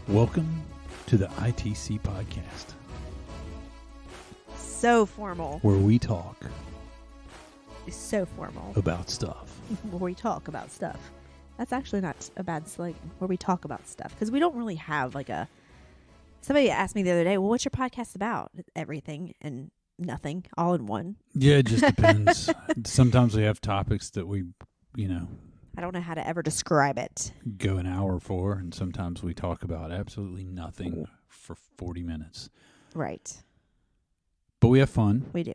Welcome to the ITC podcast, So formal. where we talk So formal. about stuff. Where we talk about stuff. That's actually not a bad slang. Where we talk about stuff. Because we don't really have like a... Somebody asked me the other day, well, what's your podcast about? Everything and nothing all in one. Yeah, it just depends. Sometimes we have topics that we, I don't know how to ever describe it. go an hour for, and sometimes we talk about absolutely nothing for 40 minutes. Right. But we have fun. We do.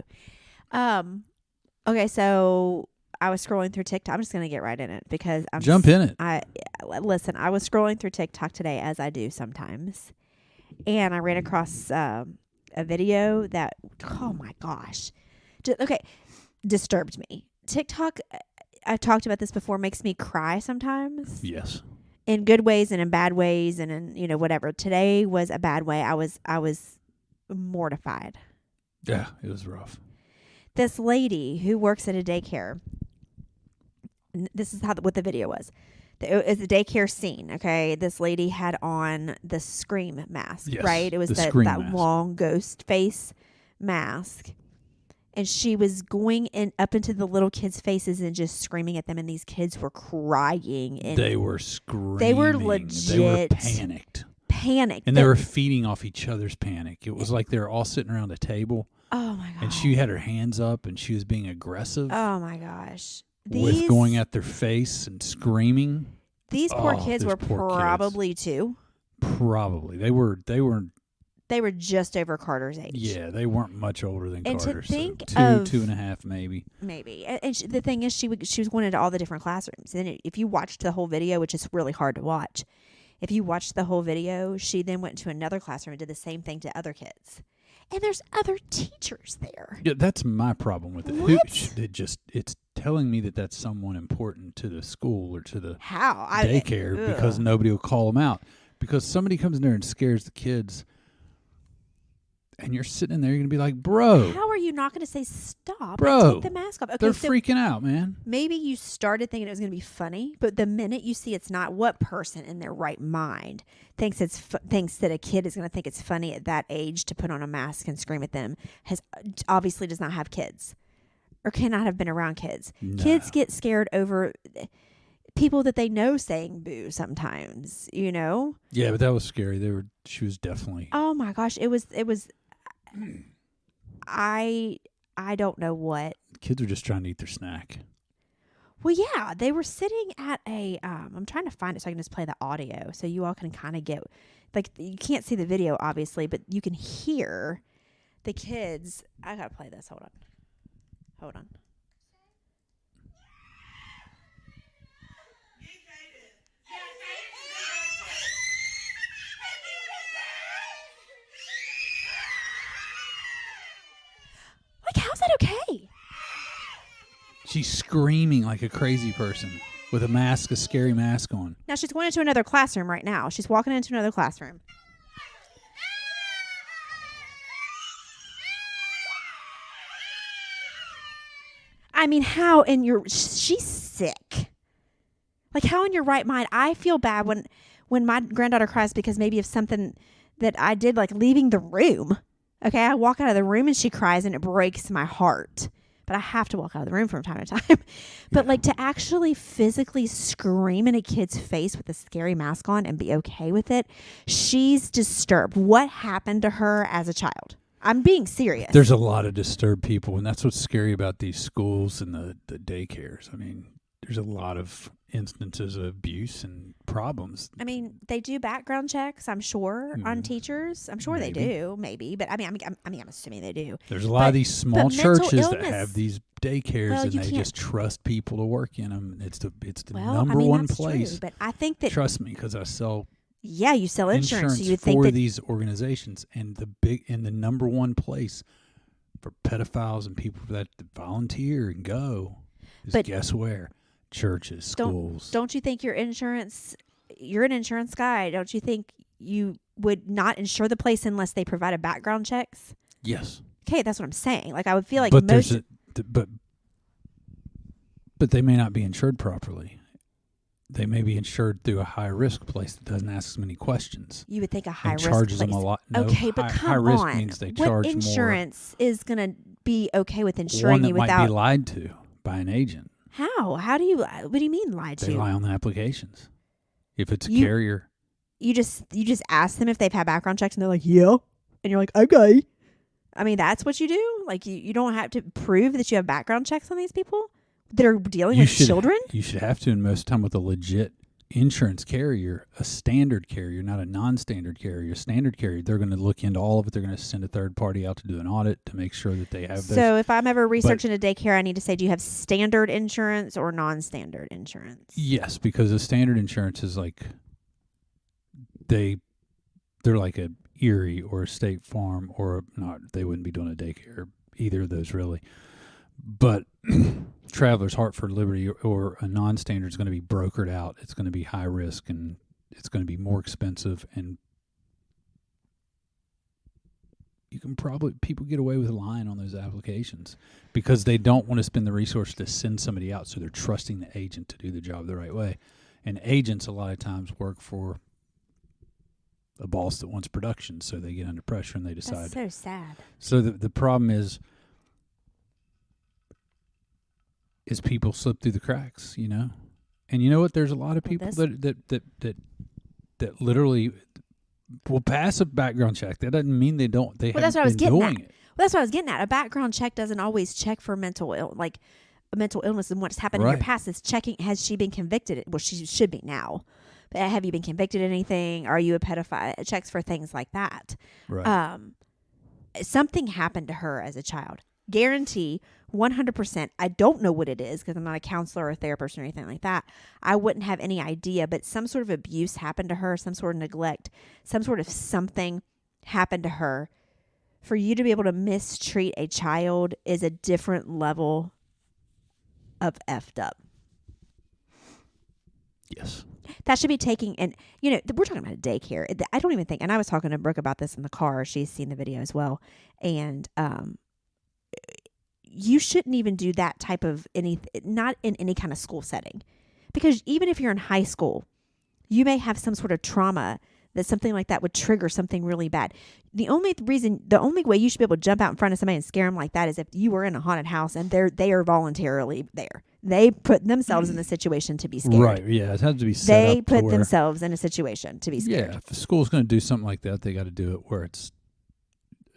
Okay, so I was scrolling through TikTok. I'm just going to get right in it because I'm... Jump in it. Listen, I was scrolling through TikTok today, as I do sometimes. And I ran across a video that, oh my gosh. Disturbed me. TikTok, I've talked about this before, makes me cry sometimes. Yes. In good ways and in bad ways and in, whatever. Today was a bad way. I was mortified. Yeah, it was rough. This lady who works at a daycare, this is what the video was. It's a daycare scene, okay? This lady had on the Scream mask, Yes, right? It was that mask. long ghost face mask. And she was going up into the little kids' faces and just screaming at them, and these kids were crying. And They were screaming. They were legit. They were panicked. And they were feeding off each other's panic. It was like they were all sitting around a table. Oh, my God. And she had her hands up, and she was being aggressive. Oh, my gosh. With going at their face and screaming. These poor kids were probably two. Probably. They were just over Carter's age. Yeah, they weren't much older than and Carter. To think so of 2.5 maybe. Maybe. And the thing is, she was going into all the different classrooms. And if you watched the whole video, which is really hard to watch, if you watched the whole video, she then went to another classroom and did the same thing to other kids. And there's other teachers there. Yeah, that's my problem with it. What? It's telling me that that's someone important to the school or to the daycare because nobody will call them out. Because somebody comes in there and scares the kids, and you're sitting in there, you're going to be like, bro. How are you not going to say stop bro, and take the mask off? Okay, they're freaking out, man. Maybe you started thinking it was going to be funny, but the minute you see it's not, what person in their right mind thinks thinks that a kid is going to think it's funny at that age to put on a mask and scream at them obviously does not have kids or cannot have been around kids. No. Kids get scared over people that they know saying boo sometimes, Yeah, but that was scary. She was definitely. Oh my gosh, it was. I don't know what. Kids are just trying to eat their snack. Well, yeah, they were sitting at a. I'm trying to find it so I can just play the audio so you all can kind of get, like, you can't see the video obviously, but you can hear the kids. I gotta play this. Hold on. Like, how's that okay? She's screaming like a crazy person with a scary mask on. Now she's going into another classroom right now. She's walking into another classroom. I mean, she's sick. Like, how in your right mind? I feel bad when my granddaughter cries because maybe of something that I did, like leaving the room. Okay, I walk out of the room and she cries and it breaks my heart. But I have to walk out of the room from time to time. But like to actually physically scream in a kid's face with a scary mask on and be okay with it, she's disturbed. What happened to her as a child? I'm being serious. There's a lot of disturbed people, and that's what's scary about these schools and the daycares. I mean, there's a lot of instances of abuse and problems. I mean, they do background checks, I'm sure, on teachers. I'm sure they do, maybe. But I'm assuming they do. There's a lot of these small churches that illness, have these daycares, and they just trust people to work in them. It's the number one place. True, but I think that, trust me, because I sell. Yeah, you sell insurance. So you for these organizations, and the number one place for pedophiles and people that volunteer and go is, guess where? Churches, schools. Don't you think you're an insurance guy? Don't you think you would not insure the place unless they provided background checks? Yes. Okay, that's what I'm saying. Like, I would feel like but they may not be insured properly. they may be insured through a high risk place that doesn't ask as many questions. You would think a high and risk charges place. them a lot. No, Okay, but come high risk on. means they what charge insurance is going to be okay with more. insuring One that you might without? be lied to by an agent. How? How do you? What do you mean lied They to? lie on the applications. If it's a You- carrier, You just ask them if they've had background checks, and they're like, yeah, and you're like, okay. I mean, that's what you do. Like, you don't have to prove that you have background checks on these people that are dealing with children. You should have to, and most of the time with a legit insurance carrier, a standard carrier, not a non-standard carrier. A standard carrier, they're going to look into all of it. They're going to send a third party out to do an audit to make sure that they have those. So if I'm ever researching a daycare, I need to say, do you have standard insurance or non-standard insurance? Yes, because a standard insurance is like they're like a Erie or a State Farm or not. They wouldn't be doing a daycare, either of those really. But Travelers, Hartford, Liberty, or a non-standard is going to be brokered out. It's going to be high risk, and it's going to be more expensive. And you can people get away with lying on those applications because they don't want to spend the resource to send somebody out. So they're trusting the agent to do the job the right way. And agents a lot of times work for a boss that wants production, so they get under pressure and they decide. That's so sad. So the problem is people slip through the cracks, you know? And you know what? There's a lot of people that literally will pass a background check. That doesn't mean they don't. They Well, that's haven't what I was been getting doing at. it. Well, that's what I was getting at. A background check doesn't always check for mental illness and what's happened in your Right. past. It's checking, has she been convicted? Well, she should be now. But have you been convicted of anything? Are you a pedophile? It checks for things like that. Right. Something happened to her as a child. Guarantee 100%. I don't know what it is because I'm not a counselor or a therapist or anything like that. I wouldn't have any idea, but some sort of abuse happened to her, some sort of neglect, some sort of something happened to her. For you to be able to mistreat a child is a different level of effed up. Yes. That should be taking, and we're talking about a daycare. I don't even think, and I was talking to Brooke about this in the car. She's seen the video as well. And you shouldn't even do that type of not in any kind of school setting. Because even if you're in high school, you may have some sort of trauma that something like that would trigger something really bad. The only way you should be able to jump out in front of somebody and scare them like that is if you were in a haunted house and they are voluntarily there. They put themselves in the situation to be scared. Right. Yeah. It has to be set They up put themselves in a situation to be scared. Yeah. If the school's going to do something like that, they got to do it where it's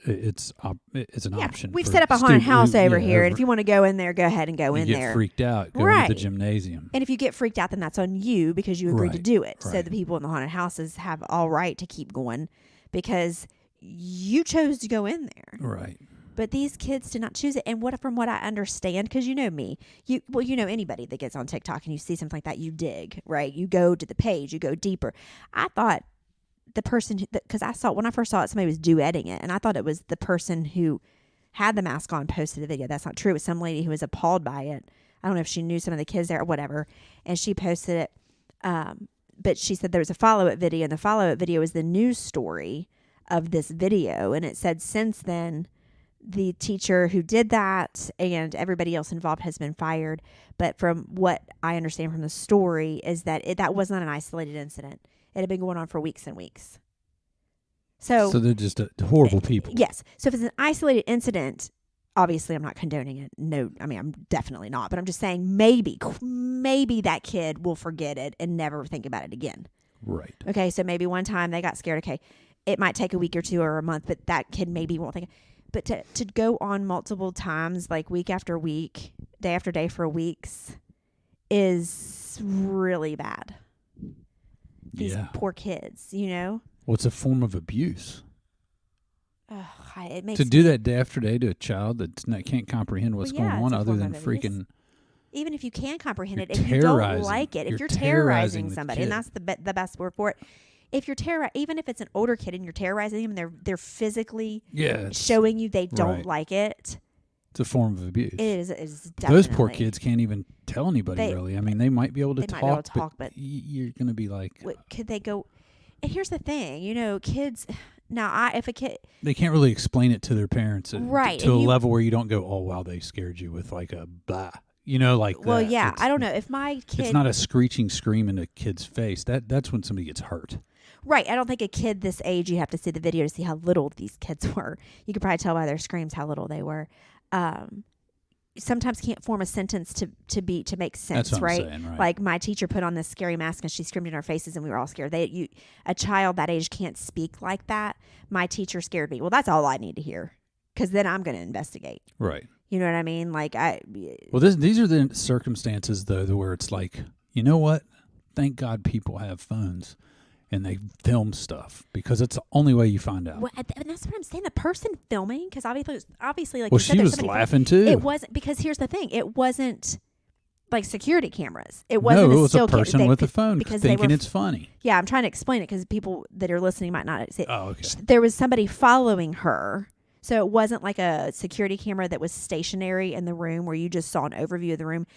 an option. We've for set up a haunted house over yeah, here, and if you want to go in there, go ahead and go in get there. Freaked out, go Right. to the gymnasium. And if you get freaked out, then that's on you because you agreed to Right, do it. So right. the people in the haunted houses have all right to keep going because you chose to go in there. Right. But these kids did not choose it. And from what I understand, because you know me, anybody that gets on TikTok and you see something like that, you dig, right? You go to the page, you go deeper. I thought the person, because when I first saw it, somebody was duetting it, and I thought it was the person who had the mask on posted the video. That's not true. It was some lady who was appalled by it. I don't know if she knew some of the kids there or whatever, and she posted it. But she said there was a follow-up video, and the follow-up video is the news story of this video, and it said since then, the teacher who did that and everybody else involved has been fired. But from what I understand from the story is that that was not an isolated incident. It had been going on for weeks and weeks. So they're just horrible people. Yes. So if it's an isolated incident, obviously I'm not condoning it. No, I mean, I'm definitely not. But I'm just saying maybe that kid will forget it and never think about it again. Right. Okay, so maybe one time they got scared. Okay, it might take a week or two or a month, but that kid maybe won't think. But to go on multiple times, like week after week, day after day for weeks, is really bad. These poor kids, Well, it's a form of abuse. It makes To do that day after day to a child that can't comprehend what's going on other than freaking. Even if you can comprehend it, if you don't like it, if you're terrorizing somebody, and that's the best word for it. If you're even if it's an older kid and you're terrorizing them, and they're physically showing you they don't like it. It's a form of abuse. It is definitely. Those poor kids can't even tell anybody really. I mean, they might be able to talk, but you're going to be like, could they go? And here's the thing, kids. Now, if a kid, they can't really explain it to their parents, right? To a level where you don't go, oh wow, they scared you with like a blah. You know, like Well, that. yeah, I don't know if my kid. It's not a screeching scream in a kid's face. That's when somebody gets hurt. Right. I don't think a kid this age, you have to see the video to see how little these kids were. You could probably tell by their screams how little they were. Sometimes can't form a sentence to make sense, That's what right? I'm saying, right? Like my teacher put on this scary mask and she screamed in our faces and we were all scared. A child that age can't speak like that. My teacher scared me. Well, that's all I need to hear because then I'm going to investigate. Right. You know what I mean? Like Well, these are the circumstances though where it's like, you know what? Thank God people have phones and they film stuff because it's the only way you find out. Well, and that's what I'm saying. The person filming, because obviously, like Well, you said, she there's was somebody laughing too. It wasn't because here's the thing. It wasn't like security cameras. It wasn't. No, it was still a person with a phone because thinking it's funny. Yeah, I'm trying to explain it because people that are listening might not see it. Oh, okay. There was somebody following her. So it wasn't like a security camera that was stationary in the room where you just saw an overview of the room.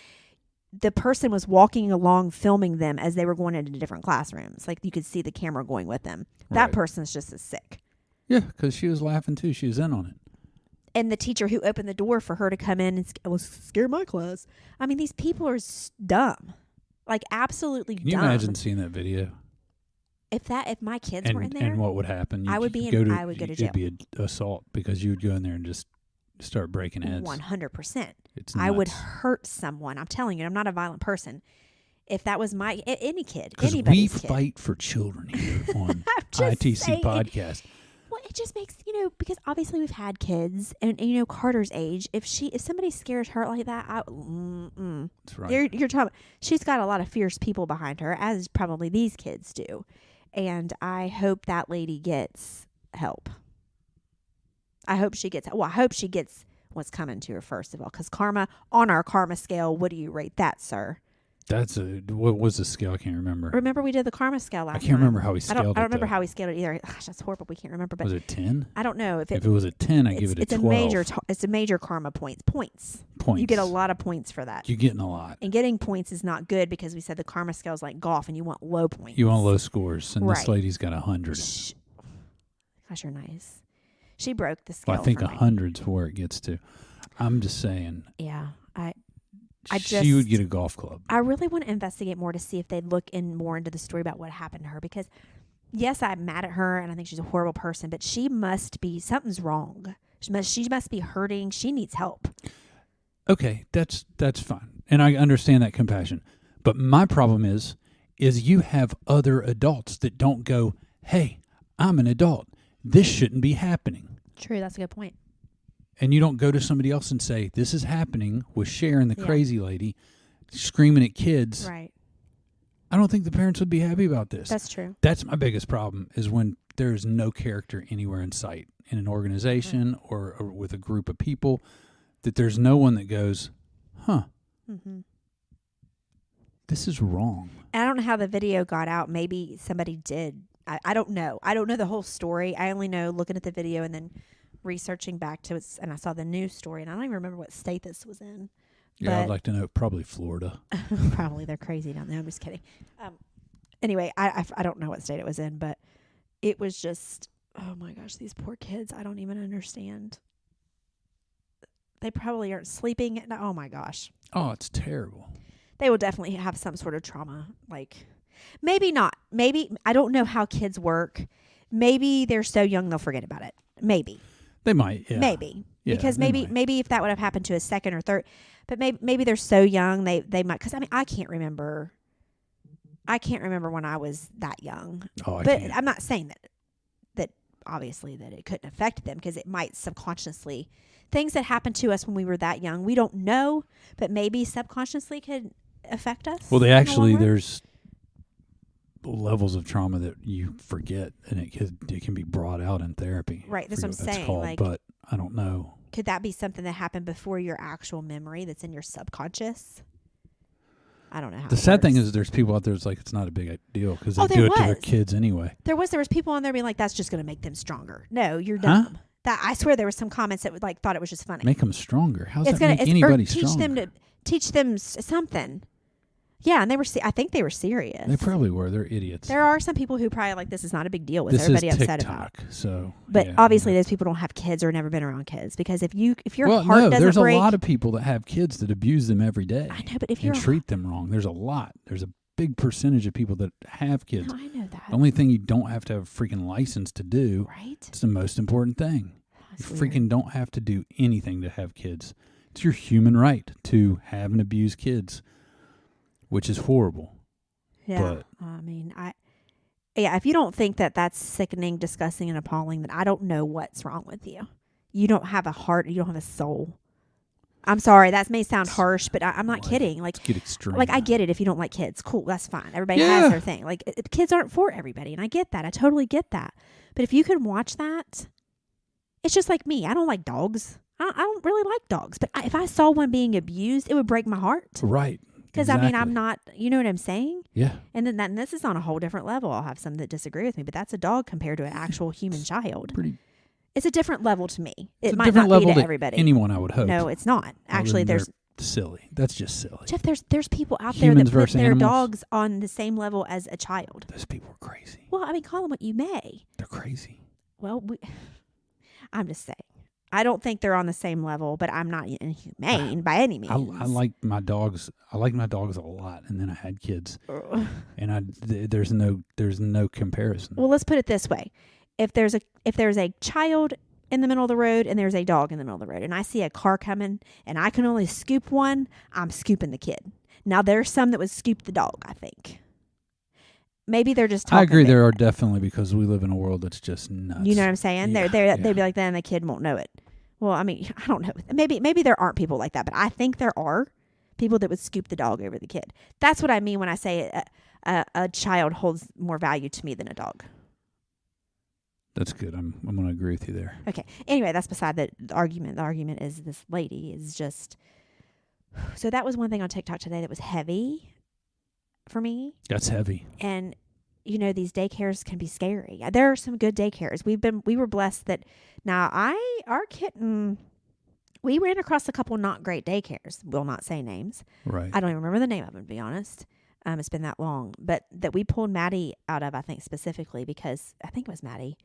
The person was walking along filming them as they were going into different classrooms. Like you could see the camera going with them. That Right. person's just as sick. Yeah, because she was laughing too. She was in on it. And the teacher who opened the door for her to come in and was scare my class. I mean, these people are dumb. Like absolutely Can you dumb. imagine seeing that video? If my kids were in there, And what would happen? I would You'd go to jail. It'd be an assault because you would go in there and just start breaking heads. 100%. It's I would nuts. hurt someone. I'm telling you, I'm not a violent person. If that was any kid, Because we anybody's kid. fight for children here on I'm just ITC saying. podcast. Well, it just makes, because obviously we've had kids and Carter's age. If somebody scares her like that, That's right. you're talking. She's got a lot of fierce people behind her, as probably these kids do. And I hope that lady gets help. I hope she gets what's coming to her first of all. Because on our karma scale, what do you rate that, sir? What was the scale? I can't remember. Remember we did the karma scale last I can't remember how we scaled it. I don't remember though. how we scaled it either. Gosh, that's horrible. We can't remember. But Was it 10? I don't know if If it was a 10, I give it a 12. It's a major karma points. Points. You get a lot of points for that. You're getting a lot. And getting points is not good because we said the karma scale is like golf and you want low points. You want low scores, and this Right. lady's got 100. Gosh, you're nice. She broke the scale. Well, I think for me. 100's where it gets to. I'm just saying. Yeah, She would get a golf club. I really want to investigate more to see if they'd look more into the story about what happened to her because, yes, I'm mad at her and I think she's a horrible person, but something's wrong. She must be hurting. She needs help. Okay, that's fine, and I understand that compassion. But my problem is you have other adults that don't go, "Hey, I'm an adult. This shouldn't be happening." True, that's a good point. And you don't go to somebody else and say, "This is happening with Sharon, the Yeah. crazy lady, screaming at kids." Right. I don't think the parents would be happy about this. That's true. That's my biggest problem is when there's no character anywhere in sight in an organization or with a group of people, that there's no one that goes, Mm-hmm. this is wrong. I don't know how the video got out. Maybe somebody did. I don't know. I don't know the whole story. I only know looking at the video and then researching back to it, and I saw the news story, and I don't even remember what state this was in. Yeah, But I'd like to know. Probably Florida. probably they're crazy down there. I'm just kidding. Anyway, I don't know what state it was in, but it was just, oh my gosh, these poor kids. I don't even understand. They probably aren't sleeping. Oh my gosh. Oh, it's terrible. They will definitely have some sort of trauma. Like, maybe not. Maybe, I don't know how kids work. Maybe they're so young they'll forget about it. Maybe. They might. Yeah. Maybe. Yeah, Because they maybe might. if that would have happened to a second or third, but maybe they're so young they might. Because I mean, I can't remember when I was that young. Oh, I But can't. I'm not saying that obviously that it couldn't affect them, because it might subconsciously, things that happened to us when we were that young, we don't know, but maybe subconsciously could affect us. Well, in the long run. there's levels of trauma that you forget, and it can be brought out in therapy. Right, that's Forget what I'm that's saying, called, like- but I don't know. Could that be something that happened before your actual memory that's in your subconscious? I don't know how. The it sad thing works. is there's people out there that's like, it's not a big deal because they Oh, do there it to their was. kids anyway. there was people on there being like, that's just going to make them stronger. No, you're Huh? dumb. That I swear there were some comments that would thought it was just funny. Make them stronger. How's it's that gonna make anybody teach stronger? them something. Yeah, and I think they were serious. They probably were. They're idiots. There are some people who probably like, this is not a big deal. What's This everybody is upset TikTok, about? so. But yeah, obviously, those people don't have kids or never been around kids, because if your well, heart no, doesn't there's break, a lot of people that have kids that abuse them every day. I know, but if and you're treat them wrong. There's a lot. There's a big percentage of people that have kids. No, I know that. The only thing you don't have to have a freaking license to do. Right? It's the most important thing. That's You weird. freaking don't have to do anything to have kids. It's your human right to have and abuse kids, which is horrible. Yeah. But I mean, if you don't think that that's sickening, disgusting, and appalling, then I don't know what's wrong with you. You don't have a heart. You don't have a soul. I'm sorry. That may sound harsh, but I'm not kidding. Like, let's get extreme. Like, I get it if you don't like kids. Cool. That's fine. Everybody Yeah. has their thing. Like, kids aren't for everybody, and I get that. I totally get that. But if you can watch that, it's just like me. I don't like dogs. I don't really like dogs. But if I saw one being abused, it would break my heart. Right. Because, exactly. I mean, I'm not, you know what I'm saying? Yeah. And then this is on a whole different level. I'll have some that disagree with me, but that's a dog compared to an actual human child. It's a different level to me. It might not be to everybody. Anyone, I would hope. No, it's not. Actually, They're there's silly. That's just silly. Jeff. There's people out Humans there that put versus their animals. dogs on the same level as a child. Those people are crazy. Well, I mean, call them what you may. They're crazy. Well, I'm just saying. I don't think they're on the same level, but I'm not inhumane by any means. I like my dogs. I like my dogs a lot, and then I had kids, and there's no comparison. Well, let's put it this way: if there's a child in the middle of the road and there's a dog in the middle of the road, and I see a car coming, and I can only scoop one, I'm scooping the kid. Now there's some that would scoop the dog. I think maybe they're just talking. I agree. There are definitely, because we live in a world that's just nuts. You know what I'm saying? Yeah, They'd be like, then the kid won't know it. Well, I mean, I don't know. Maybe there aren't people like that, but I think there are people that would scoop the dog over the kid. That's what I mean when I say a child holds more value to me than a dog. That's good. I'm going to agree with you there. Okay. Anyway, that's beside the argument. The argument is this lady is just. So that was one thing on TikTok today that was heavy for me. That's heavy. And these daycares can be scary. There are some good daycares. We were blessed that our kitten, we ran across a couple not great daycares. We'll not say names. Right. I don't even remember the name of them, to be honest. It's been that long. But that we pulled Maddie out of, I think specifically because, I think it was Maddie,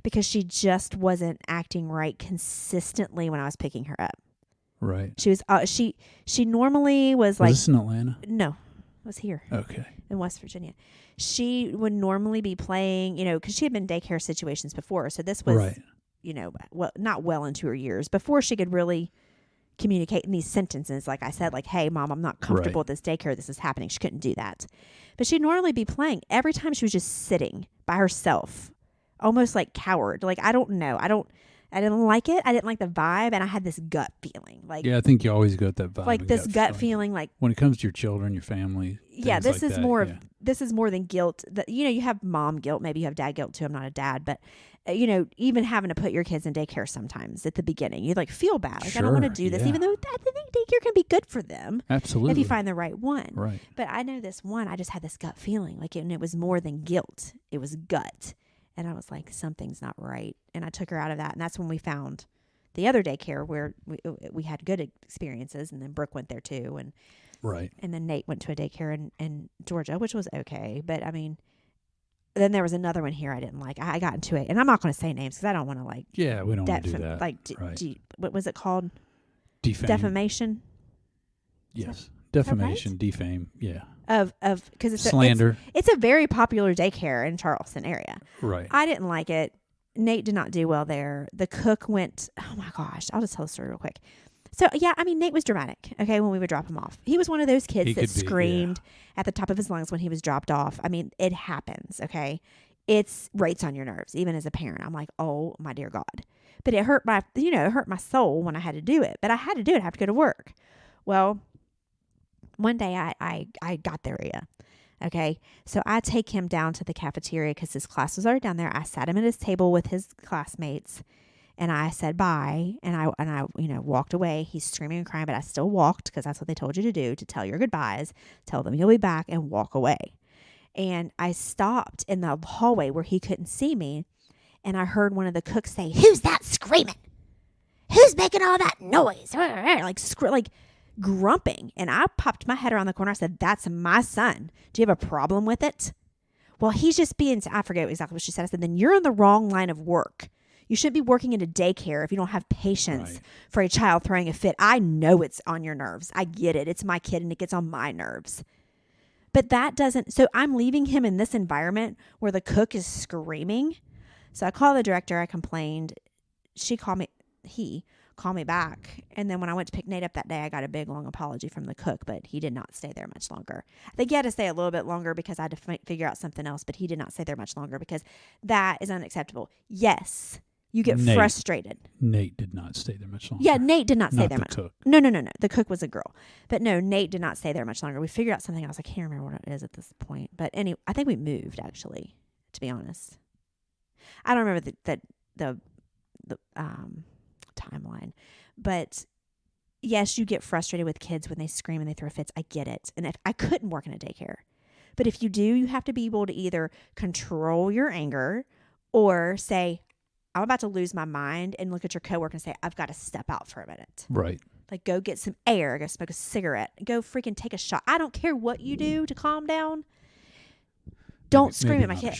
because she just wasn't acting right consistently when I was picking her up. Right. She was, she normally was like. Was this in Atlanta? No, it was here. Okay. In West Virginia. She would normally be playing, because she had been in daycare situations before. So this was, right. Not well into her years, before she could really communicate in these sentences. Like I said, like, hey, Mom, I'm not comfortable with this daycare. This is happening. She couldn't do that. But she'd normally be playing. Every time she was just sitting by herself, almost like coward. Like, I don't know. I didn't like it. I didn't like the vibe. And I had this gut feeling. Like, yeah, I think you always got that vibe. Like this gut feeling. Like, when it comes to your children, your family. Yeah, this like is that, more of this is more than guilt. That you have mom guilt, maybe you have dad guilt too. I'm not a dad, but even having to put your kids in daycare sometimes at the beginning, you feel bad. Like, I don't want to do this, even though I think daycare can be good for them. Absolutely, if you find the right one. Right. But I know this one. I just had this gut feeling, and it was more than guilt. It was gut, and I was like, something's not right. And I took her out of that, and that's when we found the other daycare where we had good experiences, and then Brooke went there too, and. Right. And then Nate went to a daycare in Georgia, which was okay. But, I mean, then there was another one here I didn't like. I got into it. And I'm not going to say names because I don't want to, Yeah, we don't want to do that. Right. What was it called? Defamation. Yes. Defamation, right? defame. Yeah. Because it's slander. It's a very popular daycare in Charleston area. Right. I didn't like it. Nate did not do well there. The cook went, oh my gosh, I'll just tell the story real quick. So, yeah, I mean, Nate was dramatic, okay, when we would drop him off. He was one of those kids that screamed at the top of his lungs when he was dropped off. I mean, it happens, okay? It's rates on your nerves, even as a parent. I'm like, oh, my dear God. But it hurt my soul when I had to do it. But I had to do it. I have to go to work. Well, one day I got there, okay? So I take him down to the cafeteria because his class was already down there. I sat him at his table with his classmates. And I said bye, and I walked away. He's screaming and crying, but I still walked because that's what they told you to do, to tell your goodbyes, tell them you'll be back, and walk away. And I stopped in the hallway where he couldn't see me, and I heard one of the cooks say, "Who's that screaming? Who's making all that noise?" Like grumping. And I popped my head around the corner. I said, that's my son. Do you have a problem with it? Well, he's just being, I forget exactly what she said. I said, then you're in the wrong line of work. You shouldn't be working in a daycare if you don't have patience for a child throwing a fit. I know it's on your nerves. I get it. It's my kid and it gets on my nerves. But that doesn't, so I'm leaving him in this environment where the cook is screaming. So I called the director. I complained. He called me back. And then when I went to pick Nate up that day, I got a big, long apology from the cook, but he did not stay there much longer. I think he had to stay a little bit longer because I had to figure out something else, but he did not stay there much longer because that is unacceptable. Yes, you get frustrated. Nate did not stay there much longer. Yeah, Nate did not stay there much. Cook. No. The cook was a girl. But no, Nate did not stay there much longer. We figured out something else. I can't remember what it is at this point. But anyway, I think we moved, actually, to be honest. I don't remember the timeline. But yes, you get frustrated with kids when they scream and they throw fits. I get it. And I couldn't work in a daycare. But if you do, you have to be able to either control your anger or say, I'm about to lose my mind, and look at your coworker and say, I've got to step out for a minute. Right. Like, go get some air, go smoke a cigarette, go freaking take a shot. I don't care what you do to calm down. Don't scream at my kid.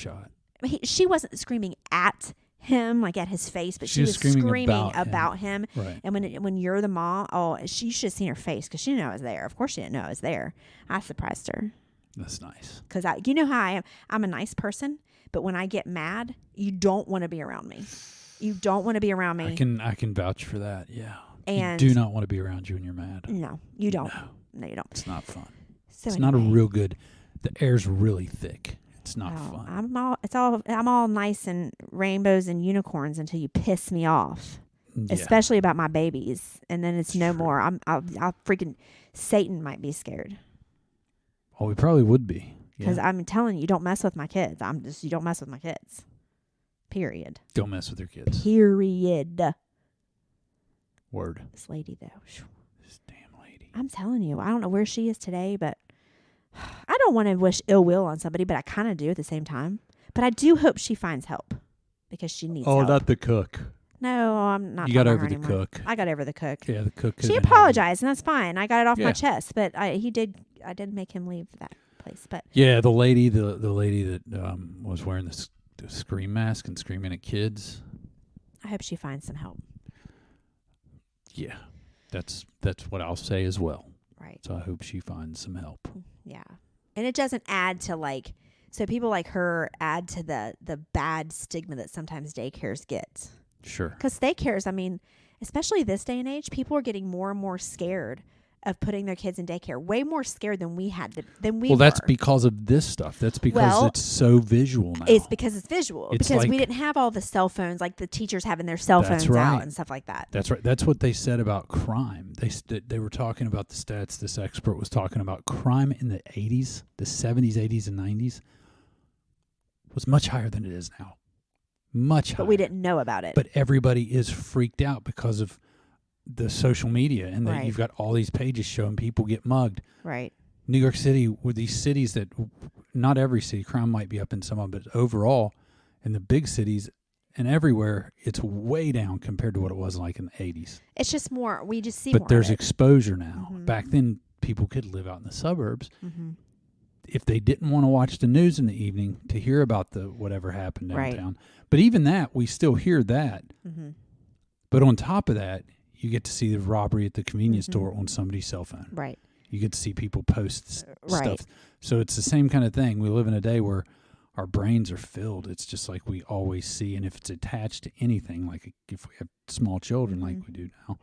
She wasn't screaming at him, like at his face, but she was screaming about him. Right. And when you're the mom, she should have seen her face because she didn't know I was there. Of course she didn't know I was there. I surprised her. That's nice. Because you know how I am. I'm a nice person, but when I get mad, you don't want to be around me. You don't want to be around me. I can vouch for that. Yeah. And you do not want to be around you when you're mad. No, you don't. No, you don't. It's not fun. So it's not a real good. The air's really thick. It's not fun. I'm all nice and rainbows and unicorns until you piss me off. Yeah. Especially about my babies, and then it's no more. I'll freaking Satan might be scared. Oh, we probably would be. Because I'm telling you, don't mess with my kids. You don't mess with my kids. Period. Don't mess with your kids. Period. Word. This lady, though. This damn lady. I'm telling you, I don't know where she is today, but I don't want to wish ill will on somebody, but I kind of do at the same time. But I do hope she finds help because she needs help. Oh, not the cook. No, I'm not. You got over the cook. I got over the cook. Yeah, the cook. She apologized, and that's fine. I got it off my chest, but I did make him leave that place. But yeah, the lady that was wearing the scream mask and screaming at kids. I hope she finds some help. Yeah, that's what I'll say as well. Right. So I hope she finds some help. Yeah, and it doesn't add to so people like her add to the bad stigma that sometimes daycares get. Sure. Because daycares, I mean, especially this day and age, people are getting more and more scared of putting their kids in daycare. Way more scared than we Well, that's because of this stuff. That's because it's so visual now. It's because it's visual. It's because we didn't have all the cell phones, like the teachers having their cell phones out and stuff like that. That's right. That's what they said about crime. They were talking about the stats. This expert was talking about crime in the 80s, the 70s, 80s, and 90s was much higher than it is now. Much higher. But we didn't know about it. But everybody is freaked out because of the social media and that you've got all these pages showing people get mugged. Right. New York City were these cities that not every city, crime might be up in some of them, but overall in the big cities and everywhere, it's way down compared to what it was like in the 80s. It's just more, we just see more. But there's exposure now. Mm-hmm. Back then, people could live out in the suburbs. Mm-hmm. If they didn't want to watch the news in the evening to hear about the whatever happened downtown. But even that, we still hear that. Mm-hmm. But on top of that, you get to see the robbery at the convenience store on somebody's cell phone. Right. You get to see people post stuff. So it's the same kind of thing. We live in a day where our brains are filled. It's just like we always see. And if it's attached to anything, like if we have small children like we do now,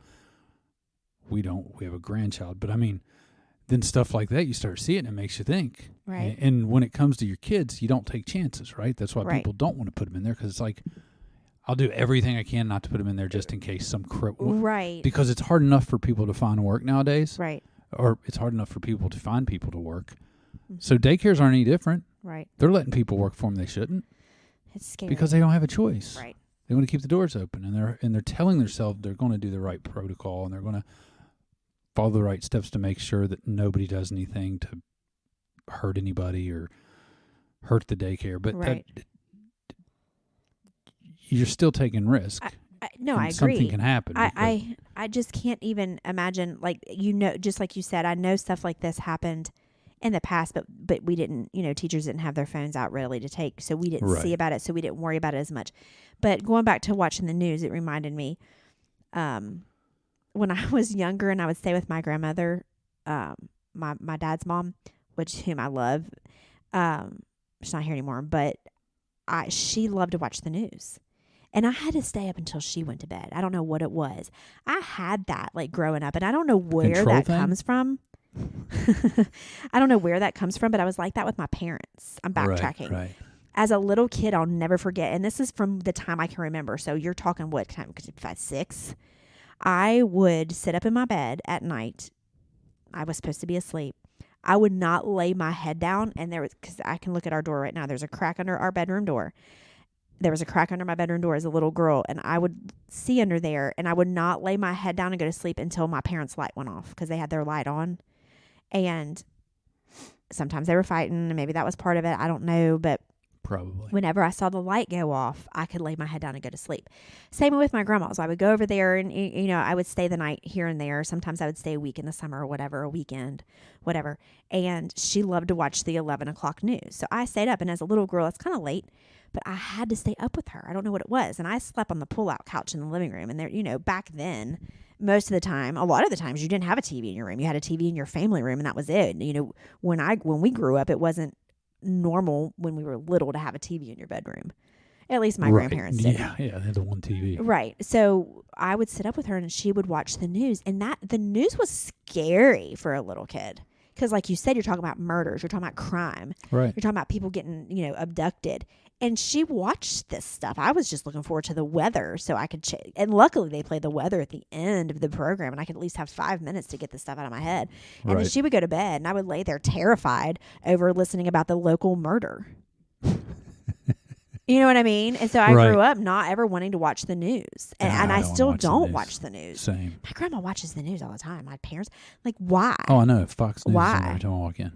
we have a grandchild. But I mean, then stuff like that, you start seeing it and it makes you think. Right. And when it comes to your kids, you don't take chances, right? That's why people don't want to put them in there because it's like, I'll do everything I can not to put them in there just in case some right. Because it's hard enough for people to find work nowadays. Right. Or it's hard enough for people to find people to work. Mm-hmm. So daycares aren't any different. Right. They're letting people work for them they shouldn't. It's scary. Because they don't have a choice. Right. They want to keep the doors open and they're telling themselves they're going to do the right protocol and they're going to follow the right steps to make sure that nobody does anything to hurt anybody or hurt the daycare. But you're still taking risk. No, and I agree. something can happen. I just can't even imagine, like, just like you said, I know stuff like this happened in the past, but we didn't, teachers didn't have their phones out readily to take, so we didn't see Right. about it, so we didn't worry about it as much. But going back to watching the news, it reminded me, when I was younger and I would stay with my grandmother, my dad's mom, whom I love, she's not here anymore, but she loved to watch the news. And I had to stay up until she went to bed. I don't know what it was. I had that, like, growing up, and I don't know where Control that thing? comes from. I don't know where that comes from, but I was like that with my parents. I'm backtracking. Right. As a little kid, I'll never forget, and this is from the time I can remember. So you're talking what time? 6. I would sit up in my bed at night. I was supposed to be asleep. I would not lay my head down, and because I can look at our door right now. There's a crack under our bedroom door. There was a crack under my bedroom door as a little girl, and I would see under there, and I would not lay my head down and go to sleep until my parents' light went off, because they had their light on. And sometimes they were fighting, and maybe that was part of it. I don't know, but Probably. whenever I saw the light go off, I could lay my head down and go to sleep. Same with my grandma's. I would go over there, and I would stay the night here and there. Sometimes I would stay a week in the summer or whatever, a weekend, whatever. And she loved to watch the 11 o'clock news. So I stayed up, and as a little girl, it's kind of late, but I had to stay up with her. I don't know what it was. And I slept on the pull-out couch in the living room. And there, back then, most of the time, a lot of the times, you didn't have a TV in your room. You had a TV in your family room, and that was it. When we grew up, it wasn't normal when we were little to have a TV in your bedroom. At least my grandparents did. Yeah, they had the one TV. Right. So I would sit up with her, and she would watch the news, and the news was scary for a little kid. Because, like you said, you're talking about murders, you're talking about crime, Right. you're talking about people getting, abducted. And she watched this stuff. I was just looking forward to the weather so I could and luckily they played the weather at the end of the program, and I could at least have 5 minutes to get this stuff out of my head. And then she would go to bed, and I would lay there terrified over listening about the local murder. You know what I mean? And so I grew up not ever wanting to watch the news. And I still don't watch the news. Same. My grandma watches the news all the time. My parents, like, why? Oh, I know. Fox News Why? every time I walk in.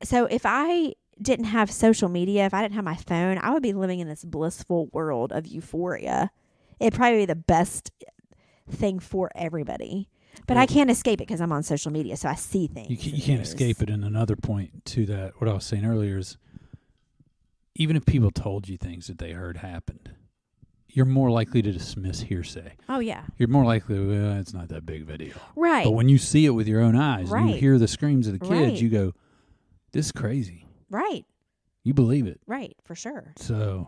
So if I didn't have social media, if I didn't have my phone, I would be living in this blissful world of euphoria. It'd probably be the best thing for everybody. But I can't escape it because I'm on social media, so I see things. You can't escape it. And another point to that, what I was saying earlier is, even if people told you things that they heard happened, you're more likely to dismiss hearsay. Oh, yeah. You're more likely, well, it's not that big of a deal. Right. But when you see it with your own eyes, and you hear the screams of the kids, Right. you go, this is crazy. Right. You believe it. Right, for sure. So,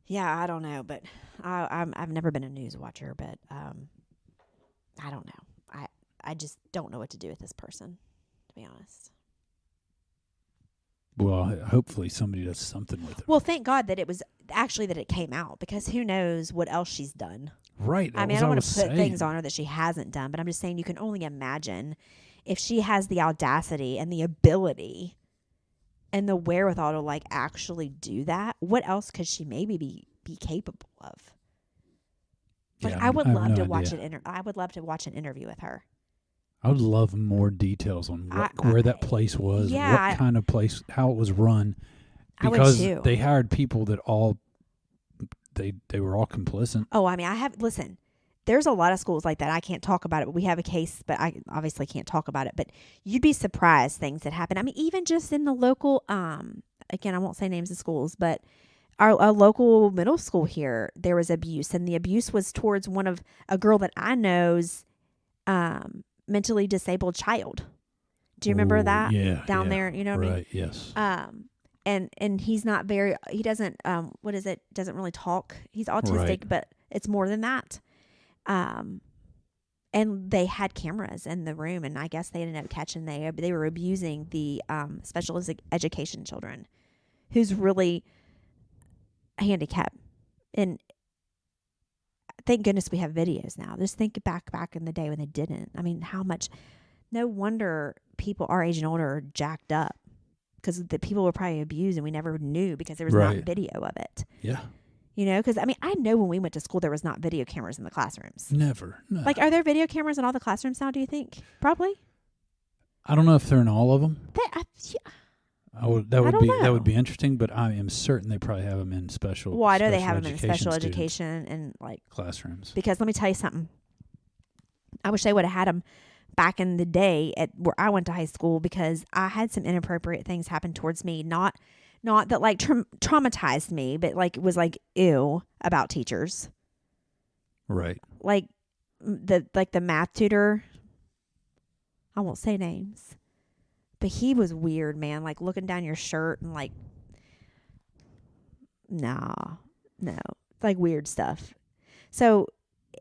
yeah, I don't know, but I've never been a news watcher, but I don't know. I just don't know what to do with this person, to be honest. well, hopefully somebody does something with it. Well, thank God that it came out, because who knows what else she's done. Right. I mean, I don't want to put things on her that she hasn't done, but I'm just saying you can only imagine if she has the audacity and the ability and the wherewithal to, like, actually do that. What else could she maybe be capable of? Like, Yeah, I would I have love no to watch idea. I would love to watch an interview with her. I would love more details on where that place was, what kind of place, how it was run. Because I would too. they hired people that they were all complicit. Oh, I mean, listen, there's a lot of schools like that. I can't talk about it, but we have a case, but I obviously can't talk about it. But you'd be surprised things that happen. I mean, even just in the local, again, I won't say names of schools, but our local middle school here, there was abuse. And the abuse was towards a girl that I know's mentally disabled child. Do you remember that? Yeah. Down there, you know what I mean? Right, yes. And he's not he doesn't, what is it? Doesn't really talk. He's autistic, Right. but it's more than that. And they had cameras in the room, and I guess they ended up catching they were abusing the special education children, who's really handicapped. And thank goodness we have videos now. Just think back in the day when they didn't. I mean, how much? No wonder people our age and older are jacked up, because the people were probably abused and we never knew because there was not video of it. Yeah. Because I mean, I know when we went to school, there was not video cameras in the classrooms. Never. No. Like, are there video cameras in all the classrooms now, do you think? Probably. I don't know if they're in all of them. That would don't be know. interesting, but I am certain they probably have them in special. Well, I know they have them in education special students' education and like classrooms. because let me tell you something. I wish they would have had them back in the day at where I went to high school because I had some inappropriate things happen towards me. Not that like traumatized me, but like it was like ew about teachers. Right. Like the math tutor. I won't say names, but he was weird, man. Like looking down your shirt and like, no, like weird stuff. So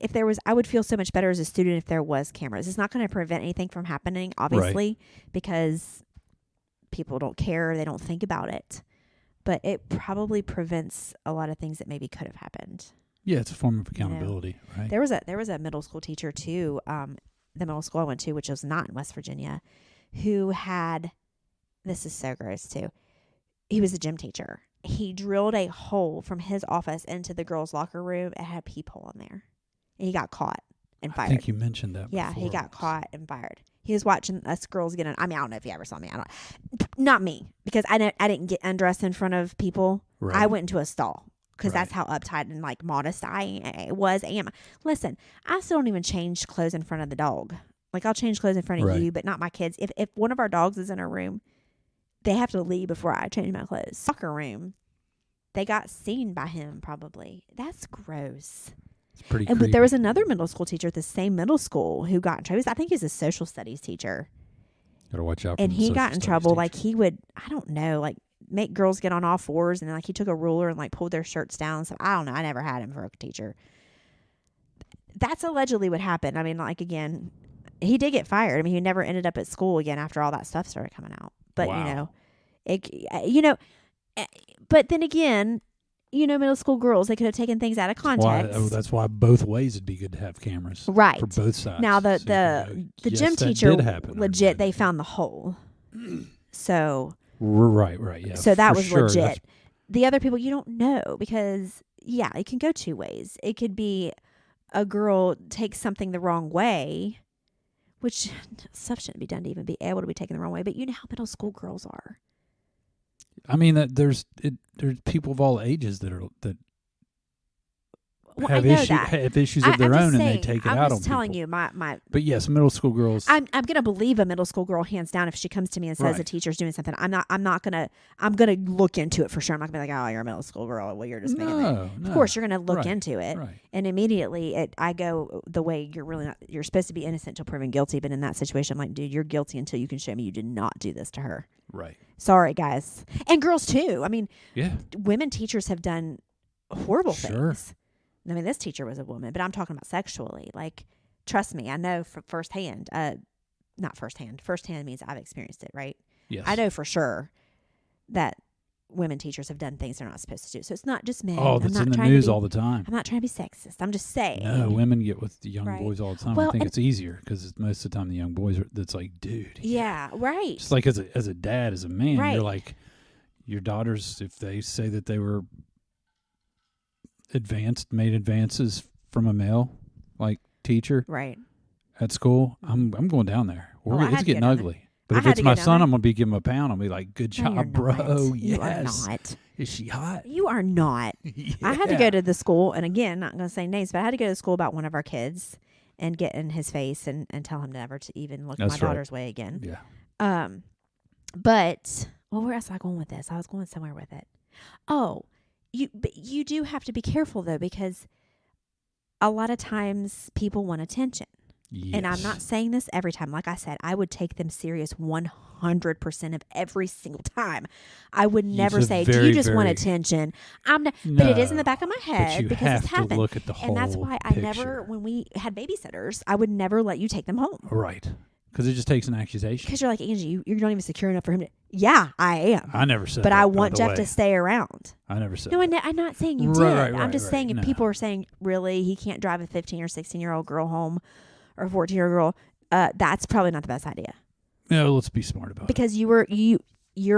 if there was, I would feel so much better as a student if there was cameras. It's not going to prevent anything from happening, obviously, because people don't care. They don't think about it. But it probably prevents a lot of things that maybe could have happened. Yeah, it's a form of accountability, right? There was a middle school teacher too, the middle school I went to, which was not in West Virginia, who had, this is so gross too. He was a gym teacher. He drilled a hole from his office into the girls' locker room and had a peephole in there. And he got caught and fired. I think you mentioned that Yeah, before. he got caught and fired. He was watching us girls get in. I mean, I don't know if you ever saw me. Not me, because I didn't get undressed in front of people. Right. I went into a stall because Right. that's how uptight and like modest I am. Listen, I still don't even change clothes in front of the dog. Like I'll change clothes in front of Right. you, but not my kids. If one of our dogs is in a room, they have to leave before I change my clothes. Soccer room, they got seen by him probably. That's gross. It's pretty But creepy. there was another middle school teacher at the same middle school who got in trouble. I think he was a social studies teacher. Gotta watch out for And the he social got in studies trouble. teacher. Like he would, I don't know, like make girls get on all fours. And then like he took a ruler and like pulled their shirts down. And stuff. I don't know. I never had him for a teacher. That's allegedly what happened. I mean, like again, he did get fired. I mean, he never ended up at school again after all that stuff started coming out. But Wow. But then again, middle school girls, they could have taken things out of context. That's why both ways it'd be good to have cameras. Right. For both sides. Now So you can go, the yes, gym that teacher, did happen. legit, they found the hole. So Right, yeah. so that for was sure. legit. That's- The other people you don't know because it can go two ways. It could be a girl takes something the wrong way, which stuff shouldn't be done to even be able to be taken the wrong way. But you know how middle school girls are. I mean, there's people of all ages that Well, have I know that. have issues of their I'm own just and they saying, take it I'm out just on telling people. you, my But yes, middle school girls. I'm gonna believe a middle school girl hands down if she comes to me and says Right. a teacher's doing something. I'm gonna look into it for sure. I'm not gonna be like, oh, you're a middle school girl. Well, you're just making that. no. Of course, you're gonna look Right, into it, Right. and immediately I go the way you're really not. You're supposed to be innocent till proven guilty, but in that situation, I'm like, dude, you're guilty until you can show me you did not do this to her. Right. Sorry, guys, and girls too. I mean, Yeah. women teachers have done horrible Sure. things. I mean, this teacher was a woman, but I'm talking about sexually. Like, trust me, I know from firsthand. Not firsthand. Firsthand means I've experienced it, right? Yes. I know for sure that women teachers have done things they're not supposed to do. So it's not just men. Oh, I'm that's not in the trying news to be, all the time. I'm not trying to be sexist. I'm just saying. No, women get with the young Right. boys all the time. Well, I think and- it's easier because most of the time the young boys are. That's like, dude. Yeah, right. Just like as a dad, as a man, Right. you're like, your daughters, if they say that they were made advances from a male like teacher Right. at school, I'm going down there. Oh, I had It's to getting get down there. ugly. But I if had it's to my get down son, there. I'm gonna be giving him a pound. I'll be like, "Good No, you're job, bro. not. Yes. You are not. Is she hot? You are not. I had to go to the school, and again, not going to say names, but I had to go to the school about one of our kids and get in his face and tell him never to even look That's my right. daughter's way again. Yeah. But where else was I going with this? I was going somewhere with it. Oh, but you do have to be careful though, because a lot of times people want attention. Yes. And I'm not saying this every time. Like I said, I would take them serious 100% of every single time. I would never It's a say, "Do very, you just want very- attention?" I'm not, but it is in the No, back of my But head you because have it's to happened. look at the whole And that's why I never, picture. when we had babysitters, I would never let you take them home. Right. Because it just takes an accusation. Because you're like, Angie, you're not even secure enough for him to. Yeah, I am. I never said But that, I by want the Jeff way. to stay around. I never said No, that. I'm not saying you Right, did. right, I'm right, just right. saying if No. people are saying, really, he can't drive a 15 or 16-year-old girl home or a 14-year-old girl, that's probably not the best idea. No, let's be smart about it. Because you're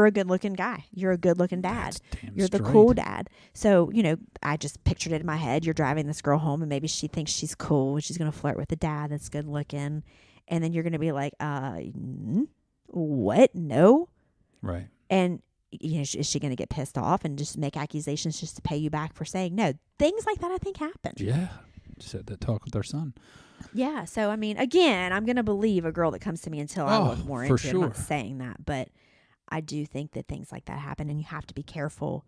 a good-looking guy. You're a good-looking dad. That's damn You're the straight. cool dad. So, I just pictured it in my head. You're driving this girl home and maybe she thinks she's cool and she's going to flirt with the dad that's good looking. And then you're going to be like, what? No. Right. And is she going to get pissed off and just make accusations just to pay you back for saying no? Things like that I think happen. Yeah. Just had that talk with our son. Yeah. So, I mean, again, I'm going to believe a girl that comes to me until I look more into it. I'm not sure. saying that, but I do think that things like that happen, and you have to be careful.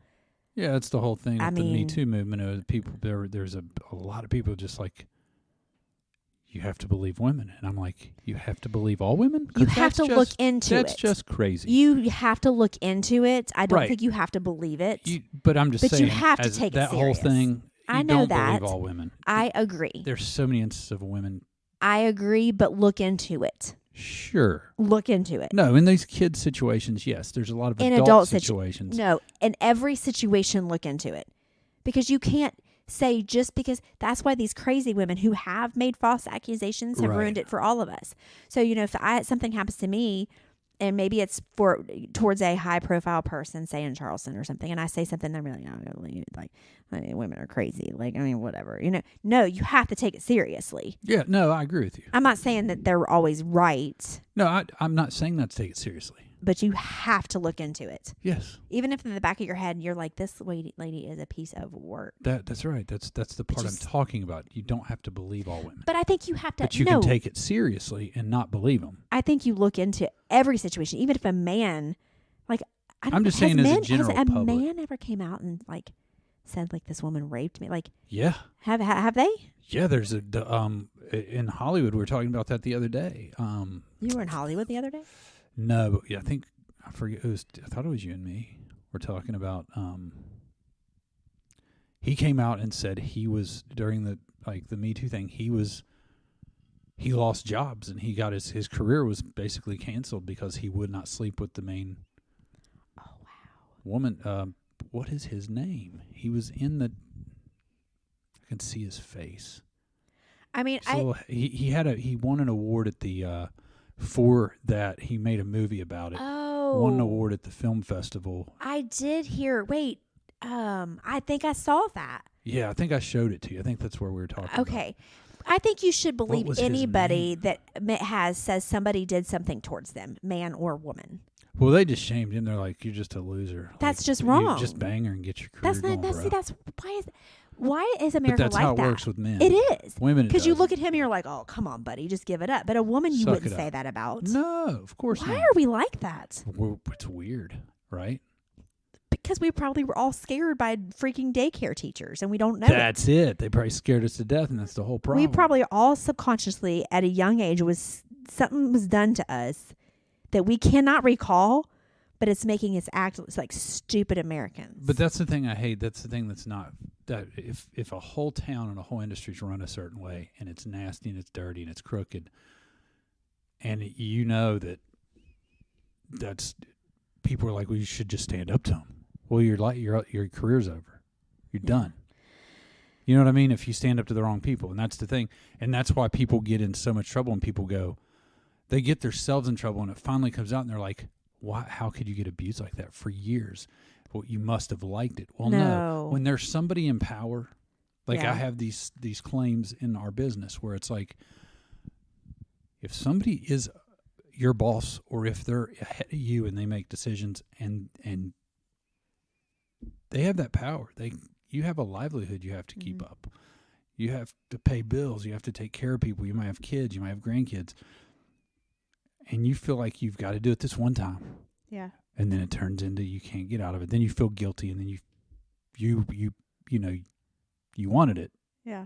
Yeah, that's the whole thing. I With the Me mean- Too movement, people there's a lot of people just like, you have to believe women, and I'm like, you have to believe all women. 'Cause You have to look into That's it. just crazy. You have to look into it. I don't Right. think you have to believe it. But I'm just But saying, you have to as take it that whole serious. thing. I You know don't that. believe all women. I agree. There's so many instances of women. I agree, but look into it. Sure. Look into it. No, in these kid situations, yes. There's a lot of In adult situ- situations. No, in every situation, look into it. Because you can't say just because that's why these crazy women who have made false accusations have Right. ruined it for all of us. So, if something happens to me, and maybe it's towards a high profile person, say in Charleston or something, and I say something, I'm really like, women are crazy. Like, I mean, whatever. No, you have to take it seriously. Yeah, no, I agree with you. I'm not saying that they're always right, No, I'm not saying not to take it seriously. but you have to look into it. Yes. Even if in the back of your head you're like, this lady is a piece of work. That's right. That's the part just- I'm talking about. You don't have to believe all women. But I think you have to. But you can take it seriously and not believe them. I think you look into every situation, even if a man, like, I'm just saying as a general has a public. man ever came out and like said like this woman raped me? Like, Yeah. have they? Yeah, there's in Hollywood, we were talking about that the other day. You were in Hollywood the other day. No, but yeah, I forget. I thought it was you and me. We're talking about. He came out and said he was during the Me Too thing. He lost jobs and he got his career was basically canceled because he would not sleep with the main. Oh wow. Woman. What is his name? He was in the. I can see his face. I mean, So he won an award at the. For that, he made a movie about it. Won an award at the film festival. I did hear. Wait, I think I saw that. Yeah, I think I showed it to you. I think that's where we were talking. Okay. I think you should believe was his anybody name? that says somebody did something towards them, man or woman. About. Well, they just shamed him. They're like, "You're just a loser. That's Like, just you wrong. Just bang her and get your career That's not. going, bro." That's why is America But that's like how it that? works with men. It is. Women, Because you look at him and you're like, oh, come on, buddy, just give it up. But a woman, you Suck wouldn't it say up. that about. No, of course Why not. are we like that? It's weird, right? Because we probably were all scared by freaking daycare teachers, and we don't know That's it. They probably scared us to death, and that's the whole problem. We probably all subconsciously, at a young age, something was done to us that we cannot recall, but it's making us act like stupid Americans. But that's the thing I hate. That's the thing that's not that if a whole town and a whole industry's run a certain way and it's nasty and it's dirty and it's crooked, and you know that's people are like, well, you should just stand up to them. Well, your career's over. You're done. You know what I mean? If you stand up to the wrong people, and that's the thing, and that's why people get in so much trouble. And people they get themselves in trouble, and it finally comes out, and they're like, "Why? How could you get abused like that for years? Well, you must have liked it." Well, no. When there's somebody in power, like Yeah. I have these claims in our business where it's like, if somebody is your boss, or if they're ahead of you and they make decisions, and they have that power, you have a livelihood you have to keep up. You have to pay bills. You have to take care of people. You might have kids. You might have grandkids. And you feel like you've got to do it this one time. Yeah. And then it turns into you can't get out of it. Then you feel guilty, and then you wanted it. Yeah.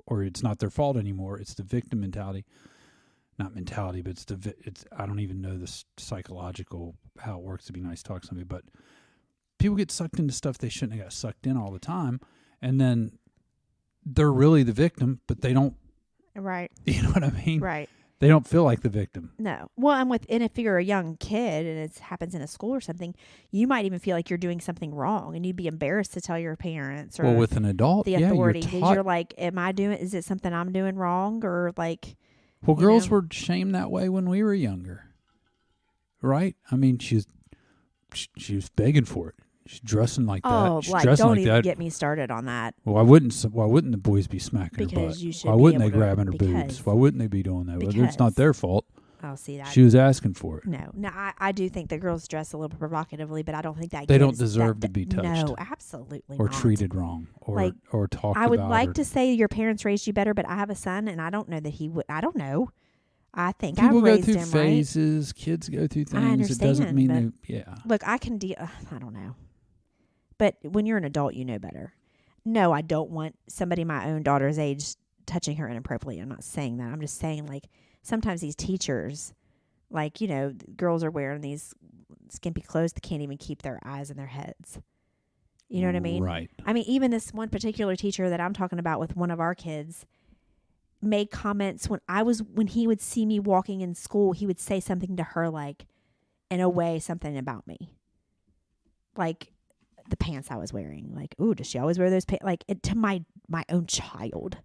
Or it's not their fault anymore. It's the victim mentality. Not mentality, but it's I don't even know the psychological how it works, to be nice to talk to somebody, but people get sucked into stuff they shouldn't have got sucked in all the time, and then they're really the victim, but they don't. Right. You know what I mean? Right. They don't feel like the victim. No. Well, and if you're a young kid and it happens in a school or something, you might even feel like you're doing something wrong, and you'd be embarrassed to tell your parents or Well, with an adult, the yeah, authority, you're because taught. you're like, is it something I'm doing wrong, or like? Well, you girls know? were shamed that way when we were younger, right? I mean, she was begging for it. She's dressing like that. Oh, She's like dressing don't like even that. get me started on that. Well, why wouldn't the boys be smacking her Because butt? you should Why be wouldn't they able to- grabbing her because- boobs? Why wouldn't they be doing that? Well, it's not because- their fault. I'll see that. She was asking for it. No, I do think that girls dress a little provocatively, but I don't think that They don't gives deserve that, to be touched. No, absolutely Or not. treated wrong, or Like, or talked about. I would like to say your parents raised you better, but I have a son, and I don't know that he would. I don't know. I think People I go raised through him phases. Kids go through things. It doesn't understand, mean they. Yeah. Look, I can deal. I don't know, but when you're an adult, you know better. No, I don't want somebody my own daughter's age touching her inappropriately. I'm not saying that. I'm just saying, like, sometimes these teachers, like, you know, girls are wearing these skimpy clothes that can't even keep their eyes in their heads. You know what I mean? Right. I mean, even this one particular teacher that I'm talking about with one of our kids made comments when he would see me walking in school, he would say something to her, like, in a way, something about me. Like, the pants I was wearing. Like, ooh, does she always wear those pants? Like, to my own child.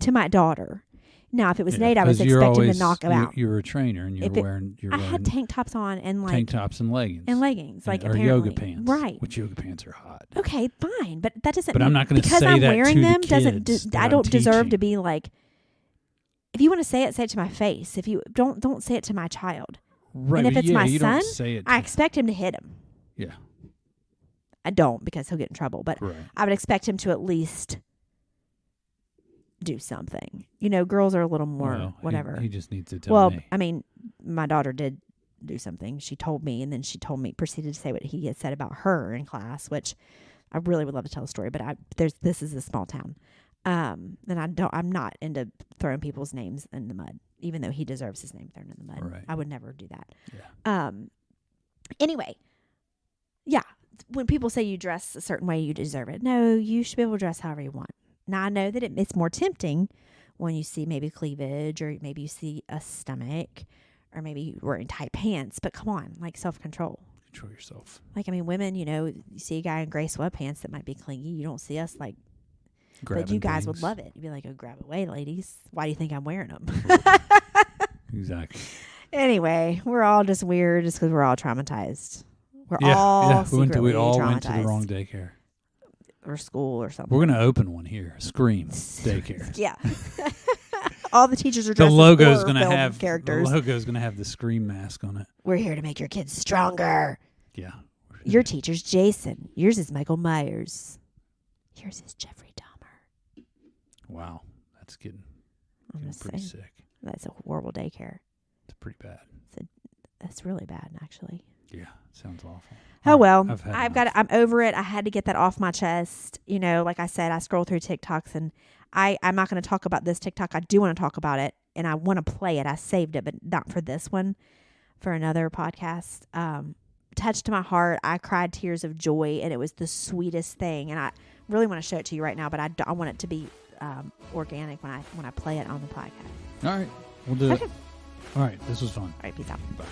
To my daughter. Now, if it was Nate, I was expecting him to knock him out. You were a trainer, and you're wearing. I had tank tops on and like tank tops and leggings. Like, or apparently. yoga pants. Right. Which yoga pants are hot. Okay, fine, but that doesn't. But I'm not going to say because I'm that wearing to them the doesn't. kids that I don't I'm deserve teaching. to be like. If you want to say it to my face. If you don't say it to my child. Right. And if it's my you son, don't say it I expect him to hit him. Yeah. I don't, because he'll get in trouble. But Right. I would expect him to at least do something. You know, girls are a little more whatever. He just needs to tell me. I mean, my daughter did do something. She told me, and then proceeded to say what he had said about her in class, which I really would love to tell a story, but this is a small town. And I'm not into throwing people's names in the mud, even though he deserves his name thrown in the mud. Right. I would never do that. Yeah. Anyway, yeah. When people say you dress a certain way, you deserve it. No, you should be able to dress however you want. Now, I know that it's more tempting when you see maybe cleavage, or maybe you see a stomach, or maybe you're wearing tight pants. But come on, like, self-control. Control yourself. Like, I mean, women, you know, you see a guy in gray sweatpants that might be clingy. You don't see us like, Grabbing but you guys things. would love it. You'd be like, oh, grab away, ladies. Why do you think I'm wearing them? Exactly. Anyway, we're all just weird just because we're all traumatized. We all went to traumatized. the wrong daycare. Or school or something. We're going to open one here. Scream Daycare. Yeah. All the teachers are The dressed logo's as going to horror film have characters. The logo's going to have the Scream mask on it. We're here to make your kids stronger. Yeah. Your teacher's Jason. Yours is Michael Myers. Yours is Jeffrey Dahmer. Wow. That's getting I'm just pretty saying. sick. That's a horrible daycare. It's pretty bad. That's really bad, actually. Yeah. Sounds awful. Oh, well, I'm over it. I had to get that off my chest. You know, like I said, I scroll through TikToks, and I'm not going to talk about this TikTok. I do want to talk about it, and I want to play it. I saved it, but not for this one, for another podcast. Touched my heart. I cried tears of joy, and it was the sweetest thing. And I really want to show it to you right now, but I want it to be organic when I play it on the podcast. All right. We'll do Okay. it. All right. This was fun. All right, peace out. Bye.